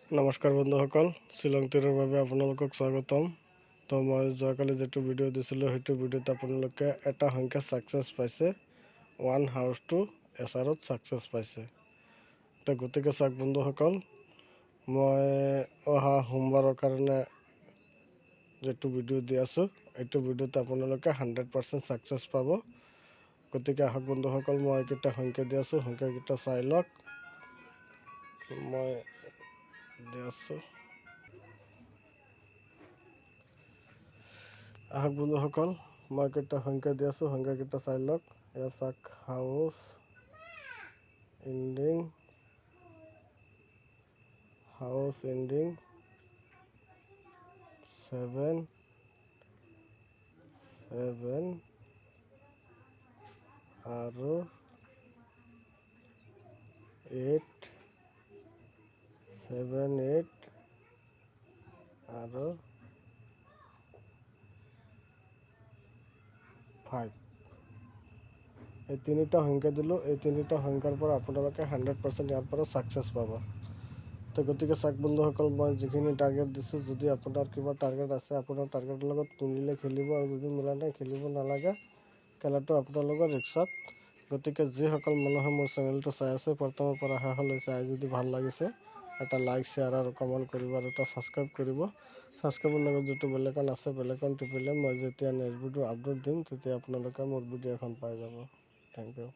নমস্কাৰ বন্ধুসকল, শ্বিলং তীৰৰ বাবে আপোনালোকক স্বাগতম। তো মই যোৱাকালি যিটো ভিডিঅ' দিছিলোঁ সেইটো ভিডিঅ'ত আপোনালোকে এটা সংখ্যা ছাকচেছ পাইছে, 1 হাউচ টু এছাৰত ছাকচেছ পাইছে। তো গতিকে চাওক বন্ধুসকল, মই অহা সোমবাৰৰ কাৰণে যিটো ভিডিঅ' দি আছোঁ এইটো ভিডিঅ'ত আপোনালোকে 100% ছাকচেছ পাব। গতিকে আহক বন্ধুসকল, মই এইকেইটা সংখ্যা দি আছোঁ, সংখ্যাকেইটা চাই লওক। মই দি আছোঁ, আহক বন্ধুসকল, মই কেইটা সংখ্যা দি আছোঁ, সংখ্যাকেইটা চাই লওক। এয়া চাওক, হাউচ এণ্ডিং 7 আৰু 8 আৰু 5 এই তিনিটা সংখ্যা দিলোঁ। এই তিনিটা সংখ্যাৰ পৰা আপোনালোকে 100% ইয়াৰ পৰা ছাকচেছ পাব। তো গতিকে চাওক বন্ধুসকল, মই যিখিনি টাৰ্গেট দিছোঁ, যদি আপোনাৰ কিবা টাৰ্গেট আছে আপোনাৰ টাৰ্গেটৰ লগত মিলিলে খেলিব, আৰু যদি মিলা নাই খেলিব নালাগে, খেলাটো আপোনালোকৰ ৰিক্সত। গতিকে যিসকল মানুহে মোৰ চেনেলটো চাই আছে, প্ৰথমৰ পৰা শেষলৈ চাই, যদি ভাল লাগিছে এটা লাইক, শ্বেয়াৰ আৰু কমেণ্ট কৰিব, আৰু এটা ছাবস্ক্ৰাইব কৰিব। ছাবস্ক্ৰাইবৰ লগত যিটো বেলেকন আছে, বেলেকন টিপিলে মই যেতিয়া নেক্সট ভিডিঅ' আপলোড দিম তেতিয়া আপোনালোকে মোৰ ভিডিঅ' এখন পাই যাব। Thank U.